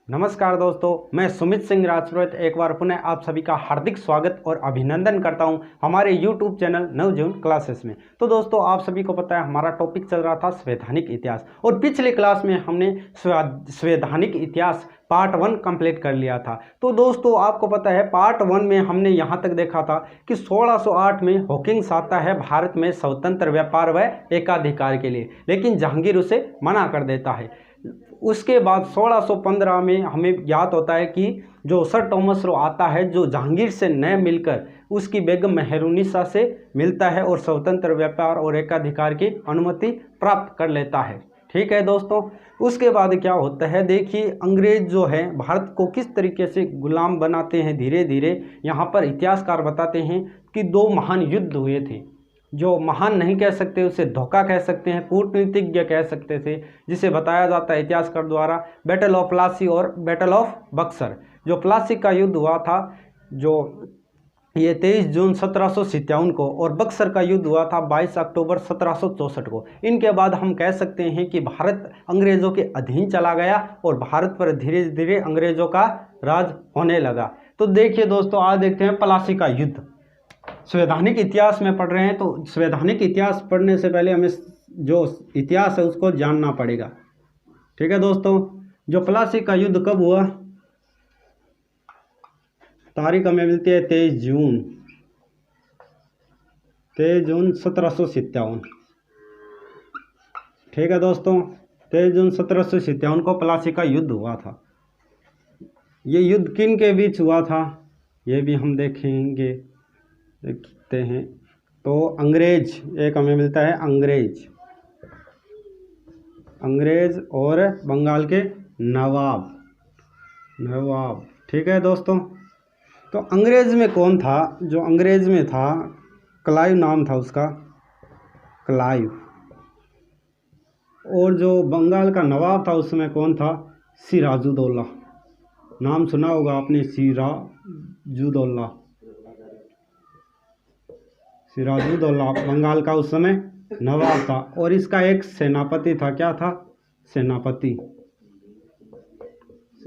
नमस्कार दोस्तों, मैं सुमित सिंह राजपुरोहित एक बार पुनः आप सभी का हार्दिक स्वागत और अभिनंदन करता हूं हमारे YouTube चैनल नवजीवन क्लासेस में। तो दोस्तों, आप सभी को पता है हमारा टॉपिक चल रहा था संवैधानिक इतिहास और पिछले क्लास में हमने संवैधानिक इतिहास पार्ट 1 कंप्लीट कर लिया था। तो दोस्तों, आपको पता है पार्ट 1 में हमने यहाँ तक देखा था कि 1608 में हॉकिंस आता है भारत में स्वतंत्र व्यापार व एकाधिकार के लिए, लेकिन जहांगीर उसे मना कर देता है। उसके बाद 1615 में हमें ज्ञात होता है कि जो सर टॉमस रो आता है, जो जहांगीर से न मिलकर उसकी बेगम मेहरुनिसा से मिलता है और स्वतंत्र व्यापार और एकाधिकार की अनुमति प्राप्त कर लेता है। ठीक है दोस्तों, उसके बाद क्या होता है, देखिए अंग्रेज जो है भारत को किस तरीके से गुलाम बनाते हैं धीरे धीरे। यहाँ पर इतिहासकार बताते हैं कि 2 महान युद्ध हुए थे। जो महान नहीं कह सकते, उसे धोखा कह सकते हैं, कूटनीतिज्ञ कह सकते थे, जिसे बताया जाता है इतिहासकार द्वारा बैटल ऑफ प्लासी और बैटल ऑफ बक्सर। जो प्लासी का युद्ध हुआ था जो ये 23 जून 1757 को, और बक्सर का युद्ध हुआ था 22 अक्टूबर 1764 को। इनके बाद हम कह सकते हैं कि भारत अंग्रेज़ों के अधीन चला गया और भारत पर धीरे धीरे अंग्रेज़ों का राज होने लगा। तो देखिए दोस्तों, आज देखते हैं प्लासी का युद्ध। संवैधानिक इतिहास में पढ़ रहे हैं तो संवैधानिक इतिहास पढ़ने से पहले हमें जो इतिहास है उसको जानना पड़ेगा। ठीक है दोस्तों, जो प्लासी का युद्ध कब हुआ, तारीख हमें मिलती है 23 जून 1757। ठीक है दोस्तों, 23 जून 1757 को प्लासी का युद्ध हुआ था। ये युद्ध किन के बीच हुआ था ये भी हम देखेंगे, देखते हैं। तो अंग्रेज, एक हमें मिलता है अंग्रेज और बंगाल के नवाब। ठीक है दोस्तों, तो अंग्रेज में कौन था? जो अंग्रेज में था क्लाइव नाम था उसका, क्लाइव। और जो बंगाल का नवाब था उसमें कौन था? सिराजुद्दौला। नाम सुना होगा आपने, सिराजुद्दौला बंगाल का उस समय नवाब था। और इसका एक सेनापति था, क्या था? सेनापति।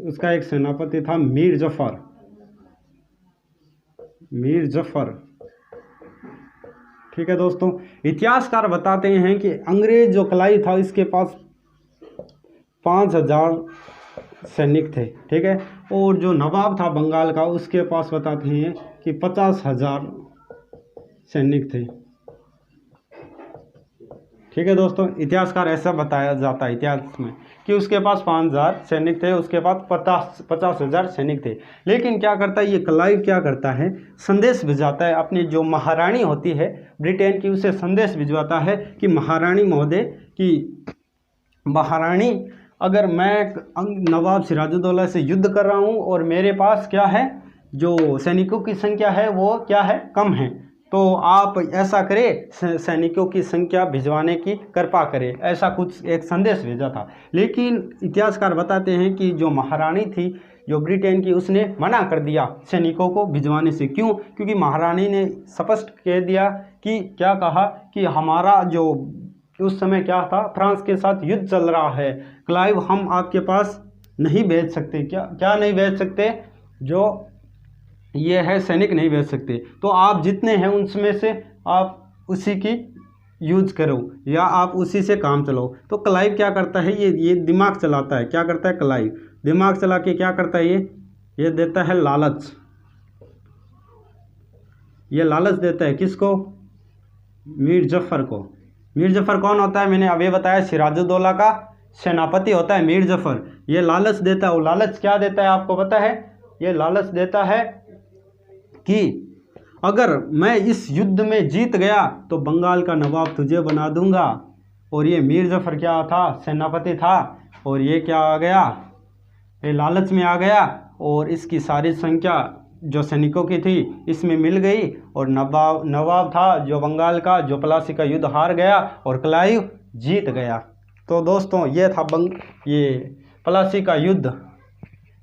उसका एक सेनापति था मीर जफर। ठीक है दोस्तों, इतिहासकार बताते हैं कि अंग्रेज जो क्लाइव था इसके पास 5000 सैनिक थे। ठीक है, और जो नवाब था बंगाल का उसके पास बताते हैं कि 50,000 सैनिक थे। ठीक है दोस्तों, इतिहासकार ऐसा बताया जाता है इतिहास में कि उसके पास 5000 सैनिक थे, उसके पास 50,000 सैनिक थे। लेकिन क्या करता है ये क्लाइव, क्या करता है, संदेश भिजवाता है अपनी जो महारानी होती है ब्रिटेन की, उसे संदेश भिजवाता है कि महारानी महोदय की महारानी, अगर मैं नवाब सिराजुद्दौला से युद्ध कर रहा हूँ और मेरे पास क्या है, जो सैनिकों की संख्या है वो क्या है, कम है, तो आप ऐसा करें, सैनिकों की संख्या भिजवाने की कृपा करें। ऐसा कुछ एक संदेश भेजा था। लेकिन इतिहासकार बताते हैं कि जो महारानी थी जो ब्रिटेन की, उसने मना कर दिया सैनिकों को भिजवाने से। क्यों? क्योंकि महारानी ने स्पष्ट कह दिया कि, क्या कहा कि हमारा जो उस समय क्या था, फ्रांस के साथ युद्ध चल रहा है, क्लाइव हम आपके पास नहीं भेज सकते। क्या नहीं भेज सकते? जो ये है सैनिक नहीं भेज सकते। तो आप जितने हैं उनमें से आप उसी की यूज करो या आप उसी से काम चलाओ। तो क्लाइव क्या करता है, ये दिमाग चलाता है। क्या करता है क्लाइव? दिमाग चला के क्या करता है, ये देता है लालच। ये लालच देता है किसको? मीर जफर को। मीर जफर कौन होता है? मैंने अभी बताया, सिराजुद्दौला का सेनापति होता है मीर जफर। ये लालच देता है। वो लालच क्या देता है आपको पता है? ये लालच देता है कि अगर मैं इस युद्ध में जीत गया तो बंगाल का नवाब तुझे बना दूंगा। और ये मीर जफर क्या था? सेनापति था। और ये क्या आ गया, ये लालच में आ गया और इसकी सारी संख्या जो सैनिकों की थी इसमें मिल गई। और नवाब था जो बंगाल का, जो प्लासी का युद्ध हार गया और क्लाइव जीत गया। तो दोस्तों, ये था ये प्लासी का युद्ध।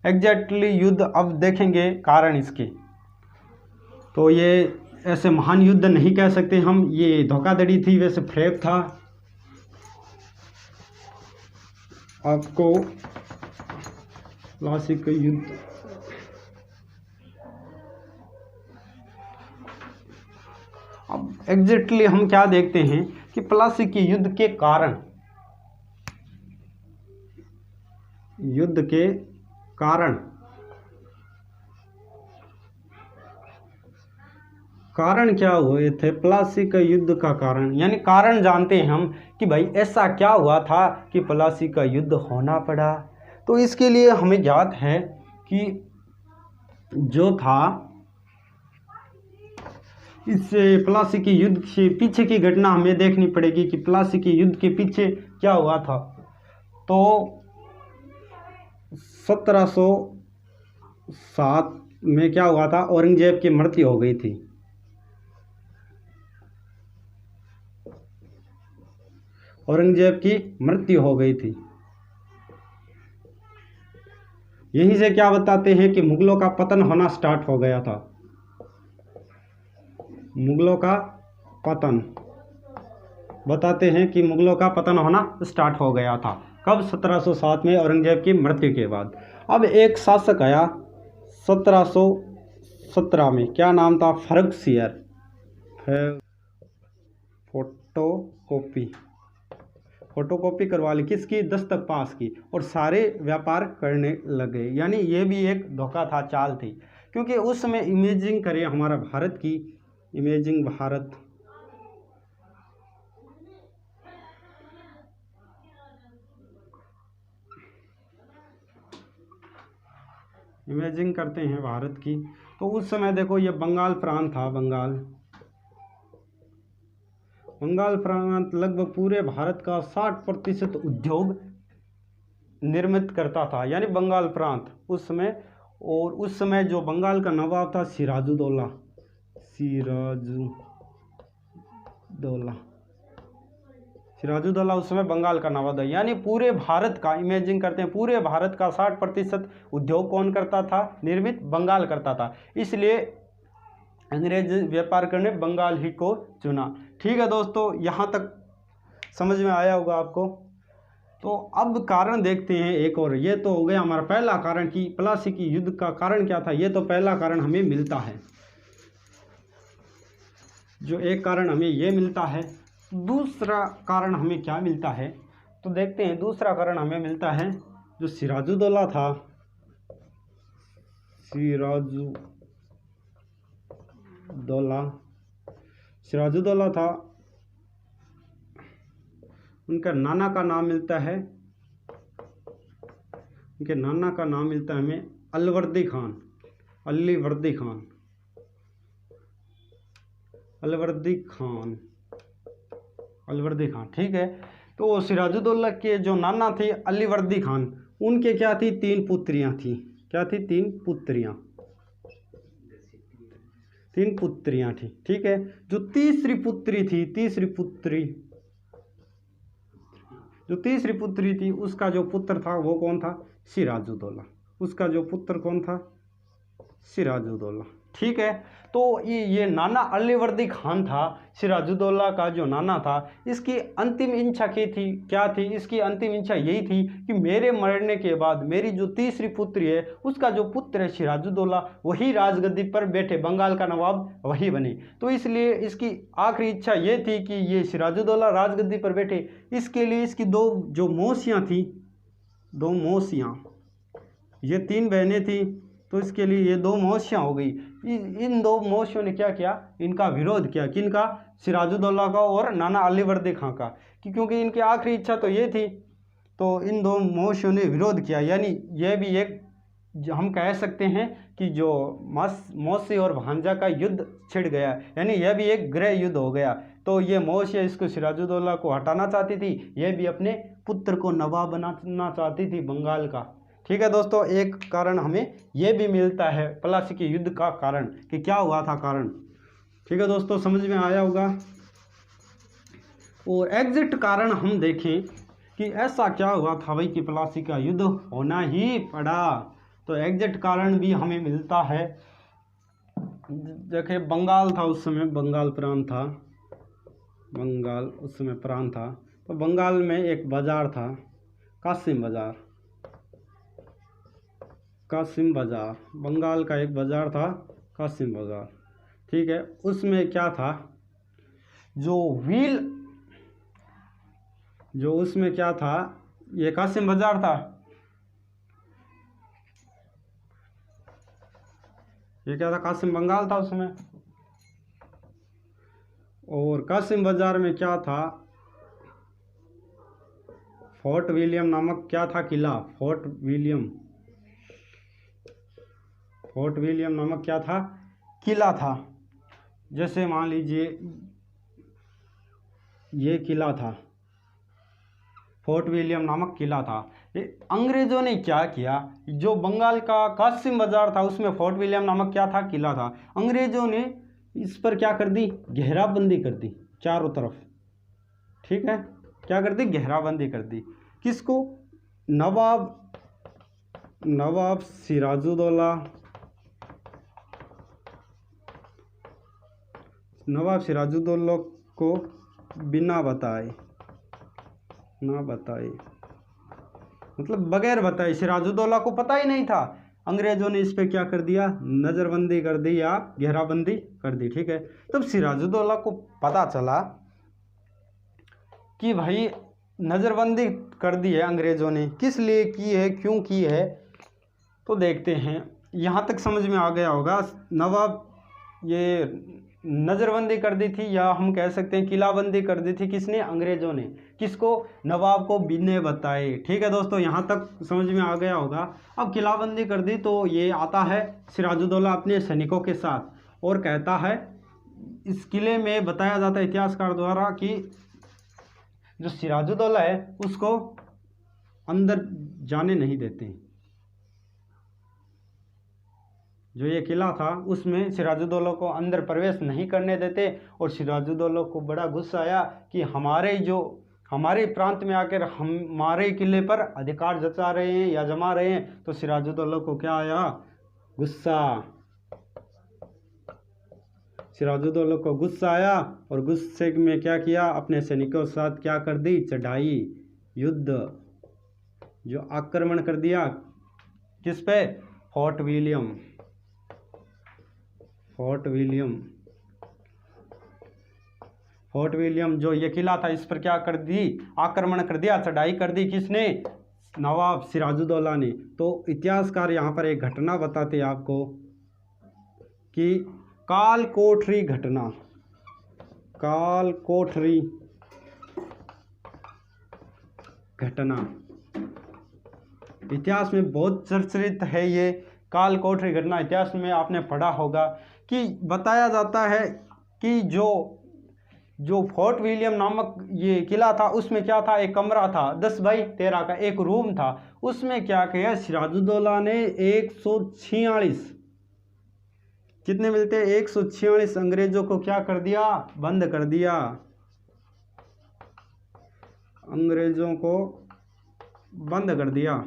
एग्जैक्टली युद्ध अब देखेंगे कारण इसके। तो ये ऐसे महान युद्ध नहीं कह सकते हम, ये धोखाधड़ी थी, वैसे फ्रेब था। आपको प्लासी का युद्ध। अब एग्जैक्टली हम क्या देखते हैं कि प्लासी के युद्ध के कारण, युद्ध के कारण क्या हुए थे, प्लासी का युद्ध का कारण, यानी कारण जानते हैं हम कि भाई ऐसा क्या हुआ था कि प्लासी का युद्ध होना पड़ा। तो इसके लिए हमें ज्ञात है कि जो था, इस प्लासी के युद्ध के पीछे की घटना हमें देखनी पड़ेगी कि प्लासी के युद्ध के पीछे क्या हुआ था। तो 1707 में क्या हुआ था, औरंगजेब की मृत्यु हो गई थी। औरंगजेब की मृत्यु हो गई थी। यहीं से क्या बताते हैं कि मुगलों का पतन होना स्टार्ट हो गया था। मुगलों का पतन बताते हैं कि मुगलों का पतन होना स्टार्ट हो गया था। कब? 1707 में, औरंगजेब की मृत्यु के बाद। अब एक शासक आया 1717 में, क्या नाम था? फर्रुखसियर। फोटोकॉपी करवा ली, किसकी? दस्तक पास की, और सारे व्यापार करने लगे। यानी ये भी एक धोखा था, चाल थी, क्योंकि उस समय इमेजिंग करें हमारा भारत की, इमेजिंग भारत, इमेजिंग करते हैं भारत की, तो उस समय देखो ये बंगाल प्रांत था। बंगाल प्रांत लगभग पूरे भारत का 60% उद्योग निर्मित करता था, यानी बंगाल प्रांत उस समय। और उस समय जो बंगाल का नवाब था सिराजुद्दौला उस समय बंगाल का नवाब था। यानी पूरे भारत का, इमेजिन करते हैं, पूरे भारत का 60% उद्योग कौन करता था? निर्मित बंगाल करता था। इसलिए अंग्रेज व्यापार करने बंगाल ही को चुना। ठीक है दोस्तों, यहाँ तक समझ में आया होगा आपको। तो अब कारण देखते हैं एक और। ये तो हो गया हमारा पहला कारण कि प्लासी की युद्ध का कारण क्या था। ये तो पहला कारण हमें मिलता है, जो एक कारण हमें ये मिलता है। दूसरा कारण हमें क्या मिलता है, तो देखते हैं। दूसरा कारण हमें मिलता है जो सिराजुद्दौला था, सिराजुद्दौला था, उनका नाना का नाम मिलता है, उनके नाना का नाम मिलता है हमें अलवर्दी खान। ठीक है। तो सिराजुद्दौला के जो नाना थे अलीवर्दी खान, उनके क्या थी? 3 पुत्रियां थी। क्या थी? 3 पुत्रियां थी। ठीक है। जो तीसरी पुत्री थी, उसका जो पुत्र था वो कौन था? सिराजुद्दौला। ठीक है। तो ये नाना अलीवर्दी खान था, सिराजुद्दौला का जो नाना था, इसकी अंतिम इच्छा क्या थी? इसकी अंतिम इच्छा यही थी कि मेरे मरने के बाद मेरी जो तीसरी पुत्री है, उसका जो पुत्र है सिराजुद्दौला, वही राजगद्दी पर बैठे, बंगाल का नवाब वही बने। तो इसलिए इसकी आखिरी इच्छा ये थी कि ये सिराजुद्दौला राजगद्दी पर बैठे। इसके लिए इसकी 2 जो मौसियाँ थी, 2 मौसियाँ, ये 3 बहनें थी, तो इसके लिए ये 2 मौसियाँ हो गई। इन 2 मौसियों ने क्या किया? इनका विरोध किया। किनका? सिराजुद्दौला का और नाना अलीवर्दी खां का, क्योंकि इनकी आखिरी इच्छा तो ये थी। तो इन 2 मौसियों ने विरोध किया। यानी यह भी एक, हम कह सकते हैं कि जो मौसी और भांजा का युद्ध छिड़ गया, यानी यह भी एक गृह युद्ध हो गया। तो ये मौसियाँ इसको सिराजुद्दौला को हटाना चाहती थी, यह भी अपने पुत्र को नवाब बनाना चाहती थी बंगाल का। ठीक है दोस्तों, एक कारण हमें यह भी मिलता है प्लासी के युद्ध का कारण, कि क्या हुआ था कारण। ठीक है दोस्तों, समझ में आया होगा। और एग्जिट कारण हम देखें कि ऐसा क्या हुआ था भाई कि प्लासी का युद्ध होना ही पड़ा। तो एग्जिट कारण भी हमें मिलता है। देखिए, बंगाल था उस समय, बंगाल उस समय प्रांत था। तो बंगाल में एक बाजार था, कासिम बाजार। कासिम बाज़ार, बंगाल का एक बाज़ार था कासिम बाज़ार, ठीक है। उसमें क्या था, जो उसमें क्या था, ये कासिम बाज़ार था, ये क्या था, कासिम बंगाल था उसमें। और कासिम बाज़ार में क्या था, फोर्ट विलियम नामक क्या था किला, फोर्ट विलियम नामक क्या था, किला था। जैसे मान लीजिए ये किला था, फोर्ट विलियम नामक किला था। ये अंग्रेज़ों ने क्या किया, जो बंगाल का कासिम बाज़ार था उसमें फोर्ट विलियम नामक क्या था, किला था। अंग्रेज़ों ने इस पर क्या कर दी, घेराबंदी कर दी चारों तरफ, ठीक है। क्या कर दी, घेराबंदी कर दी। किसको, नवाब सिराजुद्दौला को बिना बताए, ना बताए, मतलब बगैर बताए, सिराजुद्दौला को पता ही नहीं था। अंग्रेज़ों ने इस पे क्या कर दिया, नज़रबंदी कर दी या घेराबंदी कर दी, ठीक है। तब सिराजुद्दौला को पता चला कि भाई नज़रबंदी कर दी है अंग्रेज़ों ने, किस लिए की है, क्यों की है, तो देखते हैं। यहाँ तक समझ में आ गया होगा, नवाब ये नज़रबंदी कर दी थी, या हम कह सकते हैं किलाबंदी कर दी थी, किसने, अंग्रेज़ों ने। किसको, नवाब को बिना बताए, ठीक है दोस्तों, यहाँ तक समझ में आ गया होगा। अब किलाबंदी कर दी तो ये आता है सिराजुद्दौला अपने सैनिकों के साथ और कहता है, इस किले में बताया जाता है इतिहासकार द्वारा कि जो सिराजुद्दौला है उसको अंदर जाने नहीं देते। जो ये किला था उसमें सिराजुद्दौला को अंदर प्रवेश नहीं करने देते, और सिराजुद्दौला को बड़ा गुस्सा आया कि हमारे प्रांत में आकर हमारे किले पर अधिकार जता रहे हैं या जमा रहे हैं। तो सिराजुद्दौला को क्या आया, गुस्सा। सिराजुद्दौला को गुस्सा आया और गुस्से में क्या किया, अपने सैनिकों के साथ क्या कर दी, चढ़ाई, युद्ध, जो आक्रमण कर दिया, किस पे, फोर्ट विलियम जो ये किला था इस पर क्या कर दी, आक्रमण कर दिया, चढ़ाई कर दी, किसने, नवाब सिराजुद्दौला ने। तो इतिहासकार यहाँ पर एक घटना बताते हैं आपको कि काल कोठरी घटना इतिहास में बहुत चर्चित है। ये काल कोठरी घटना इतिहास में आपने पढ़ा होगा कि बताया जाता है कि जो फोर्ट विलियम नामक ये किला था उसमें क्या था, एक कमरा था 10x13 का, एक रूम था। उसमें क्या किया सिराजुद्दौला ने 146, कितने मिलते हैं, 146 अंग्रेजों को क्या कर दिया, बंद कर दिया। अंग्रेजों को बंद कर दिया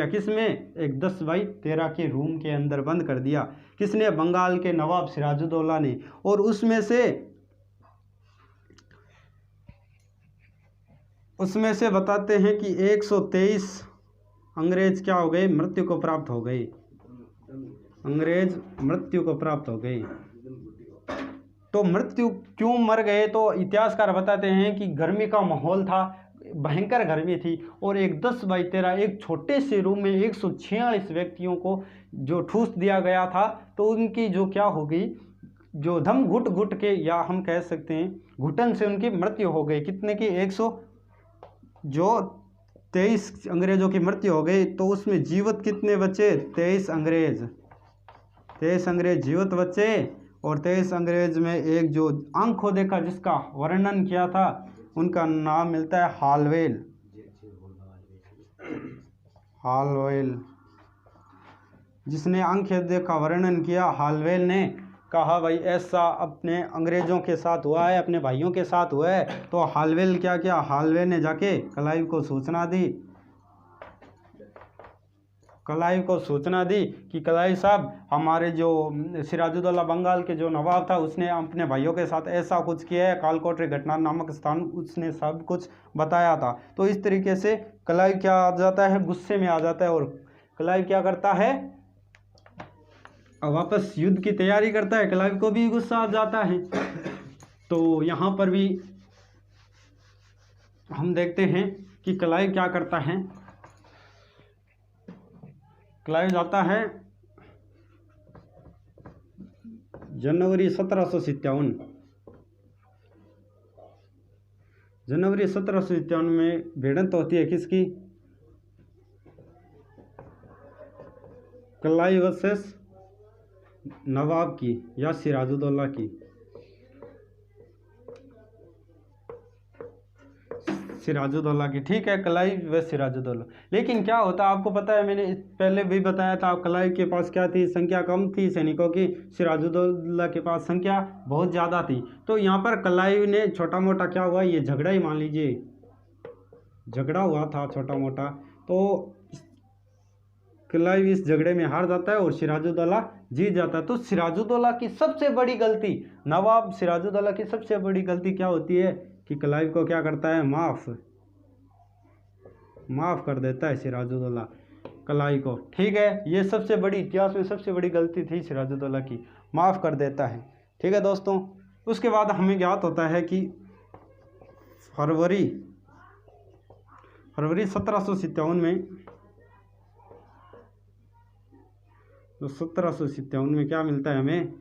किसमें, एक 10x13 के रूम के अंदर बंद कर दिया। किसने, बंगाल के नवाब सिराजुद्दौला ने। और उसमें से बताते हैं कि 123 अंग्रेज क्या हो गए, मृत्यु को प्राप्त हो गए। तो मृत्यु क्यों मर गए, तो इतिहासकार बताते हैं कि गर्मी का माहौल था, भयंकर गर्मी थी, और एक 10x13 एक छोटे से रूम में 146 व्यक्तियों को जो ठूस दिया गया था। तो उनकी जो क्या होगी, जो दम घुट के, या हम कह सकते हैं घुटन से उनकी मृत्यु हो गई। कितने की, 123 अंग्रेजों की मृत्यु हो गई। तो उसमें जीवित कितने बचे, 23 अंग्रेज जीवित बचे। और 23 अंग्रेज में एक जो आंखों देखा जिसका वर्णन किया था, उनका नाम मिलता है हालवेल। जिसने आंखें देखा वर्णन किया, हालवेल ने कहा भाई ऐसा अपने अंग्रेज़ों के साथ हुआ है, अपने भाइयों के साथ हुआ है। तो हालवेल क्या किया, हालवेल ने जाके क्लाइव को सूचना दी। क्लाइव को सूचना दी कि क्लाइव साहब, हमारे जो सिराजुद्दौला बंगाल के जो नवाब था उसने अपने भाइयों के साथ ऐसा कुछ किया है, कालकोटरी घटना नामक स्थान उसने सब कुछ बताया था। तो इस तरीके से क्लाइव क्या आ जाता है, गुस्से में आ जाता है और क्लाइव क्या करता है, वापस युद्ध की तैयारी करता है। क्लाइव को भी गुस्सा आ जाता है। तो यहाँ पर भी हम देखते हैं कि क्लाइव क्या करता है। क्लाइव जाता है जनवरी 1757 में भिड़ंत होती है किसकी, क्लाइव वर्सेस नवाब की या सिराजुद्दौला की। सिराजुद्दौला की, ठीक है, क्लाइव व सिराजुद्दौला। लेकिन क्या होता है आपको पता है, मैंने पहले भी बताया था, क्लाइव के पास क्या थी, संख्या कम थी सैनिकों की, सिराजुद्दौला के पास संख्या बहुत ज़्यादा थी। तो यहाँ पर क्लाइव ने छोटा मोटा क्या हुआ, ये झगड़ा ही मान लीजिए, झगड़ा हुआ था छोटा मोटा, तो क्लाइव इस झगड़े में हार जाता है और सिराजुद्दौला जीत जाता है। तो सिराजुद्दौला की सबसे बड़ी गलती, नवाब सिराजुद्दौला की सबसे बड़ी गलती क्या होती है कि क्लाइव को क्या करता है, माफ कर देता है सिराजुद्दौला क्लाइव को। ठीक है, ये सबसे बड़ी, इतिहास में सबसे बड़ी गलती थी सिराजुद्दौला की, माफ़ कर देता है। ठीक है दोस्तों, उसके बाद हमें ज्ञात होता है कि फरवरी 1757 में, तो 1757 में क्या मिलता है हमें,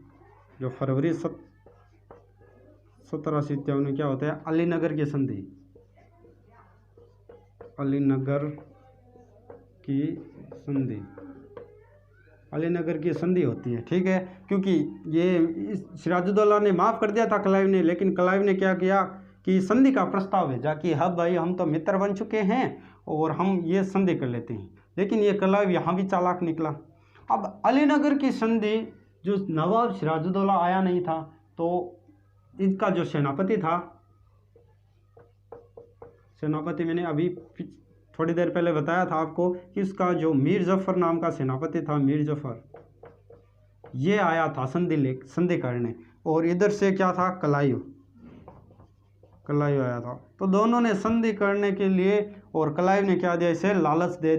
जो फरवरी 1757 में क्या होता है, अलीनगर की संधि, अलीनगर की संधि होती है। ठीक है, क्योंकि ये सिराजुद्दौला ने माफ़ कर दिया था क्लाइव ने, लेकिन क्लाइव ने क्या किया कि संधि का प्रस्ताव भेजा कि हाँ भाई, हम तो मित्र बन चुके हैं और हम ये संधि कर लेते हैं। लेकिन ये क्लाइव यहाँ भी चालाक निकला। अब अलीनगर की संधि, जो नवाब सिराजुद्दौला आया नहीं था, तो इसका जो सेनापति था, सेनापति मैंने अभी थोड़ी देर पहले बताया था आपको कि इसका जो मीर जफर नाम का सेनापति था, मीर जफर, ये आया था संधि करने, और इधर से क्या था, क्लाइव आया था। तो दोनों ने संधि करने के लिए, और क्लाइव ने क्या दिया, इसे लालच दे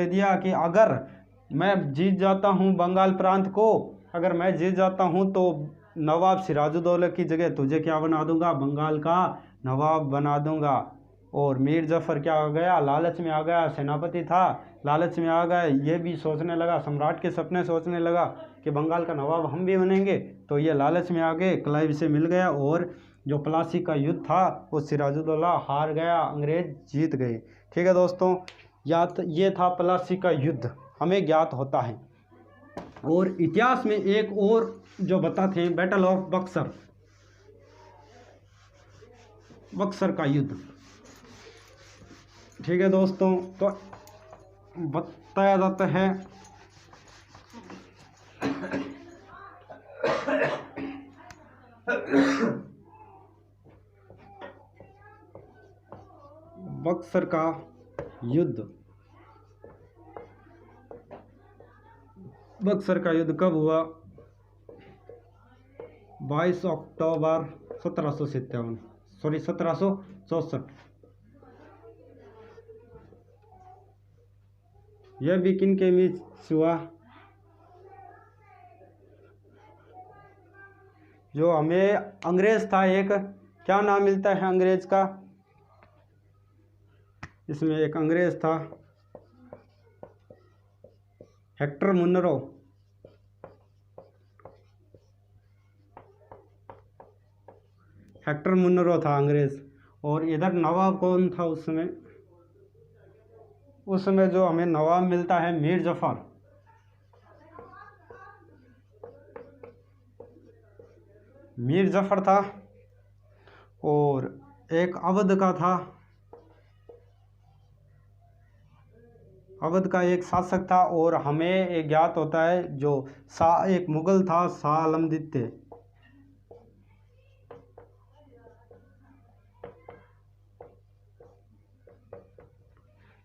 दिया कि अगर मैं जीत जाता हूँ बंगाल प्रांत को, अगर मैं जीत जाता हूँ तो नवाब सिराजुद्दौला की जगह तुझे क्या बना दूंगा, बंगाल का नवाब बना दूंगा। और मीर जफर क्या हो गया, लालच में आ गया, सेनापति था, लालच में आ गया, ये भी सोचने लगा, सम्राट के सपने सोचने लगा कि बंगाल का नवाब हम भी बनेंगे। तो ये लालच में आ गए, क्लाइव से मिल गया, और जो प्लासी का युद्ध था वो सिराजुद्दौला हार गया, अंग्रेज जीत गए। ठीक है दोस्तों, ये था प्लासी का युद्ध, हमें ज्ञात होता है। और इतिहास में एक और जो बताते हैं, बैटल ऑफ बक्सर का युद्ध। ठीक है दोस्तों, तो बताया जाता है बक्सर का युद्ध। बक्सर का युद्ध कब हुआ, 22 अक्टूबर 1764। यह भी किन के बीच हुआ, जो हमें अंग्रेज था एक, क्या नाम मिलता है अंग्रेज का, इसमें एक अंग्रेज था हेक्टर मुनरो था अंग्रेज। और इधर नवाब कौन था उस समय जो हमें नवाब मिलता है, मीर जफर था, और एक अवध का था, अवध का एक शासक था। और हमें एक ज्ञात होता है जो एक मुगल था,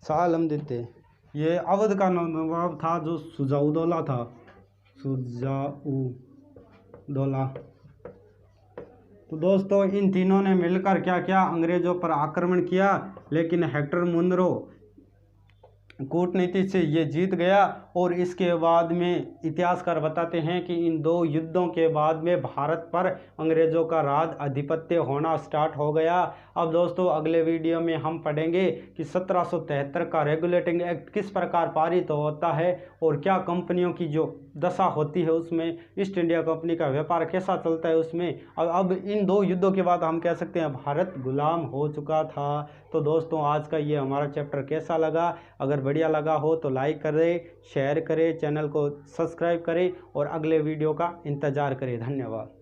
शाह आलमद्दीन। ये अवध का नवाब था जो शुजाउदौला था, शुजाउदौला। तो दोस्तों इन तीनों ने मिलकर क्या किया, अंग्रेजों पर आक्रमण किया, लेकिन हेक्टर मुनरो कूटनीति से ये जीत गया। और इसके बाद में इतिहासकार बताते हैं कि इन दो युद्धों के बाद में भारत पर अंग्रेज़ों का राज आधिपत्य होना स्टार्ट हो गया। अब दोस्तों अगले वीडियो में हम पढ़ेंगे कि 1773 का रेगुलेटिंग एक्ट किस प्रकार पारित होता है और क्या कंपनियों की जो दशा होती है उसमें, ईस्ट इंडिया कंपनी का व्यापार कैसा चलता है उसमें। अब इन दो युद्धों के बाद हम कह सकते हैं भारत गुलाम हो चुका था। तो दोस्तों आज का ये हमारा चैप्टर कैसा लगा, अगर बढ़िया लगा हो तो लाइक करें, शेयर करें, चैनल को सब्सक्राइब करें और अगले वीडियो का इंतज़ार करें। धन्यवाद।